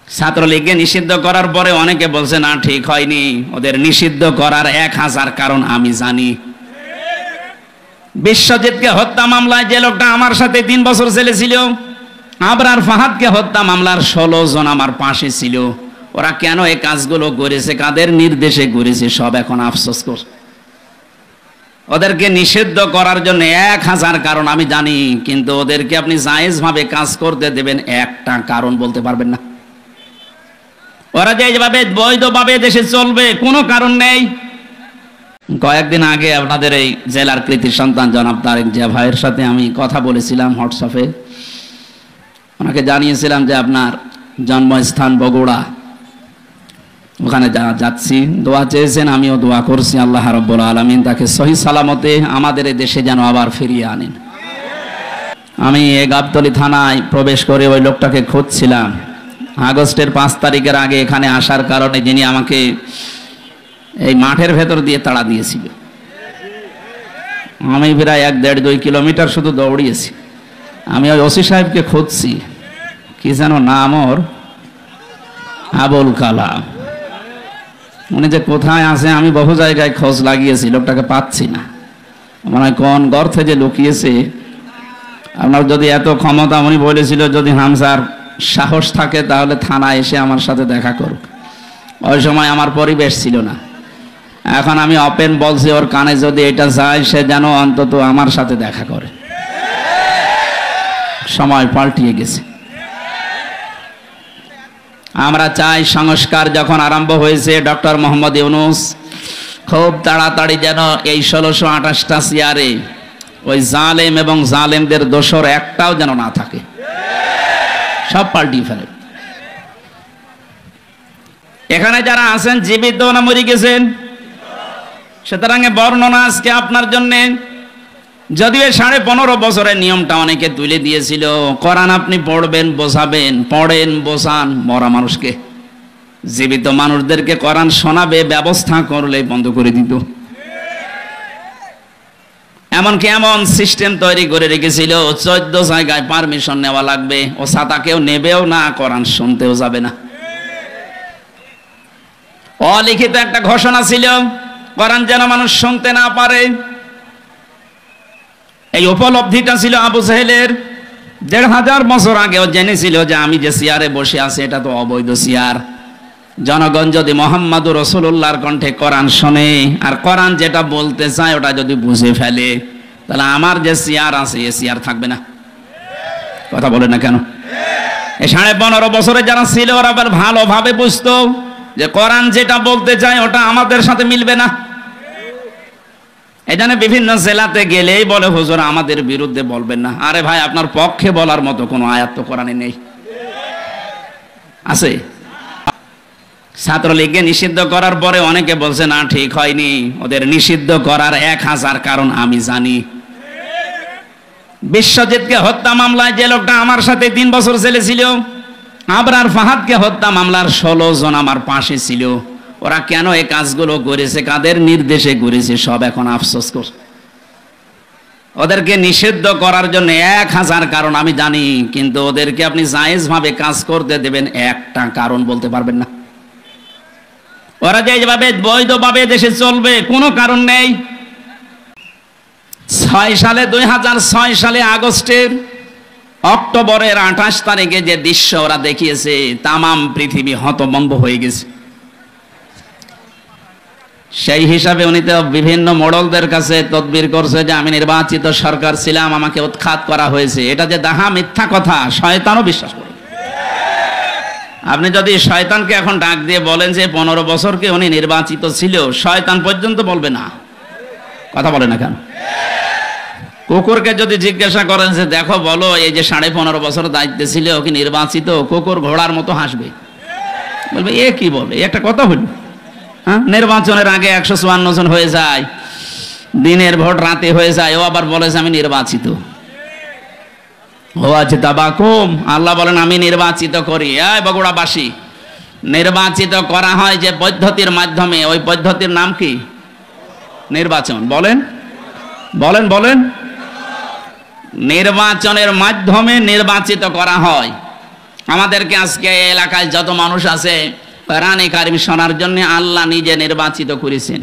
ছাত্রলীগকে নিষিদ্ধ করার পরে অনেকে বলছে না ঠিক হয়নি, ওদের নিষিদ্ধ করার 1000 কারণ আমি জানি। বিশ্বজিৎকে হত্যা মামলায় যে লোকটা আমার সাথে 3 বছর জেলে ছিল, আবরার ফাহাদকে হত্যা মামলার 16 জন আমার পাশে ছিল। ওরা কেন এই কাজগুলো করেছে, কাদের নির্দেশে করেছে, সব এখন আফসোস করছে। ওদেরকে নিষিদ্ধ করার জন্য 1000 কারণ আমি জানি, কিন্তু ওদেরকে আপনি জায়েজ ভাবে কাজ করতে দেবেন একটা কারণ বলতে পারবেন না। ওরা যেভাবে বৈধভাবে দেশে চলবে কোনো কারণ নেই। কয়েকদিন আগে আপনাদের এই জেলার কৃতি সন্তান জনাব তারেক জিয়া ভাইয়ের সাথে আমি কথা বলেছিলাম হোয়াটসঅ্যাপে। ওনাকে জানিয়েছিলাম যে আপনার জন্মস্থান বগুড়া, ওখানে যাচ্ছি, দোয়া চেয়েছেন, আমিও দোয়া করছি আল্লাহ রাব্বুল আলামিন তাকে সহি সালামতে আমাদের এই দেশে যেন আবার ফিরিয়ে আনেন। আমি এই গাবতলী থানায় প্রবেশ করে ওই লোকটাকে খুঁজছিলাম। আগস্টের 5 তারিখের আগে এখানে আসার কারণে যিনি আমাকে এই মাঠের ভেতর দিয়ে তাড়া দিয়েছিল, আমি প্রায় 1-1.5-2 কিলোমিটার শুধু দৌড়িয়েছি। আমি ওই ওসি সাহেবকে খুঁজছি, কি যেন নাম ওর, আবুল কালাম। উনি যে কোথায় আছে আমি বহু জায়গায় খোঁজ লাগিয়েছি, লোকটাকে পাচ্ছি না। মনে হয় কোন গর্তে যে লুকিয়েছে। আপনার যদি এত ক্ষমতা, উনি বলেছিল যদি হামজার সাহস থাকে তাহলে থানায় এসে আমার সাথে দেখা করুক। ওই সময় আমার পরিবেশ ছিল না। এখন আমি ওপেন বলছি, ওর কানে যদি এটা যায় সে যেন অন্তত আমার সাথে দেখা করে। সময় পাল্টিয়ে গেছে। আমরা চাই সংস্কার যখন আরম্ভ হয়েছে ডক্টর মোহাম্মদ ইউনূস খুব তাড়াতাড়ি যেন এই 1628টা চেয়ারে ওই জালেম এবং জালেমদের দোসর একটাও যেন না থাকে, সব পাল্টিয়ে ফেলে। এখানে যারা আছেন জীবিত না মরে গেছেন, সুতরাং বর্ণনা আজকে আপনার জন্যে। যদিও 15.5 বছরের নিয়মটা অনেকে তুলে দিয়েছিল, কোরআন আপনি পড়বেন বোঝাবেন, পড়েন বোঝান মরা মানুষকে, জীবিত মানুষদেরকে কোরআন শোনাবে ব্যবস্থা করলে বন্ধ করে দিত। এমনকি এমন সিস্টেম তৈরি করে রেখেছিল 14 জায়গায় পারমিশন নেওয়া লাগবে, ও ছাতা কেউ নেবেও না, কোরআন শুনতেও যাবে না। অলিখিত একটা ঘোষণা ছিল কোরআন যেন মানুষ শুনতে না পারে। এই উপলব্ধিটা ছিল আবু জেহেলের। 1500 বছর আগেও জেনেছিল যে আমি যে চেয়ারে বসে আছি এটা তো অবৈধ চেয়ার। জনগণ যদি মুহাম্মদুর রাসূলুল্লাহর কণ্ঠে কোরআন শোনে আর কোরআন যেটা বলতে চায় ওটা যদি বুঝে ফেলে, তাহলে আমার যে চেয়ার আছে এ চেয়ার থাকবে না। কথা বলে না কেন? এই 15.5 বছরে যারা ছিল ওরা আবার ভালোভাবে বুঝতো যে কোরআন যেটা বলতে চায় ওটা আমাদের সাথে মিলবে না। এখানে বিভিন্ন জেলাতে গেলেই বলে হুজুর আমাদের বিরুদ্ধে বলবেন না। আরে ভাই, আপনার পক্ষে বলার মতো কোনো আয়াত তো কোরআনে নেই। আছে? ছাত্রলীগকে নিষিদ্ধ করার পরে অনেকে বলছে না ঠিক হয়নি, ওদের নিষিদ্ধ করার 1000 কারণ আমি জানি। বিশ্বজিৎকে হত্যা মামলায় যে লোকটা আমার সাথে 3 বছর জেলে ছিল, আবরার ফাহাদকে হত্যা মামলার 16 জন আমার পাশে ছিল। ওরা কেন এই কাজগুলো করেছে, কাদের নির্দেশে করেছে, সব এখন আফসোস করছে। ওদেরকে নিষিদ্ধ করার জন্য 1000 কারণ আমি জানি, কিন্তু ওদেরকে আপনি জায়েজ ভাবে কাজ করতে দেবেন একটা কারণ বলতে পারবেন না। ওরা যেভাবে বৈধভাবে দেশে চলবে কোনো কারণ নেই। 2006 সালে আগস্টের অক্টোবরের 28 তারিখে যে দৃশ্য ওরা দেখিয়েছে, তামাম পৃথিবী হতভম্ব হয়ে গেছে। সেই হিসাবে উনি তো বিভিন্ন মডলদের কাছে তদবির করছে যে আমি নির্বাচিত সরকার ছিলাম, আমাকে উৎখাত করা হয়েছে। এটা যে দাহা মিথ্যা কথা, শয়তানও বিশ্বাস করে। আপনি যদি শয়তানকে এখন ডাক দিয়ে বলেন যে 15 বছরকে উনি নির্বাচিত ছিল, শয়তান পর্যন্ত বলবে না। কথা বলে না কেন? কুকুরকে যদি জিজ্ঞাসা করেন যে দেখো বলো এই যে 15.5 বছর দায়িত্বে ছিল কি নির্বাচিত, কুকুর ঘোড়ার মতো হাসবে, বলবে এ কি বলে, একটা কথা হলো। হ্যাঁ, নির্বাচনের আগে 154 জন হয়ে যায়, দিনের ভোট রাতে হয়ে যায়, ও আবার বলে যে আমি নির্বাচিত। ও আছে তাবাকুম, আল্লাহ বলেন আমি নির্বাচিত করি। এই বগুড়াবাসী, নির্বাচিত করা হয় যে পদ্ধতির মাধ্যমে, ওই পদ্ধতির নাম কি? নির্বাচন। বলেন বলেন বলেন, নির্বাচনের মাধ্যমে নির্বাচিত করা হয়। আমাদেরকে আজকে এলাকায় যত মানুষ আছে কোরআনে কারিম শোনার জন্য আল্লাহ নিজে নির্বাচিত করেছেন।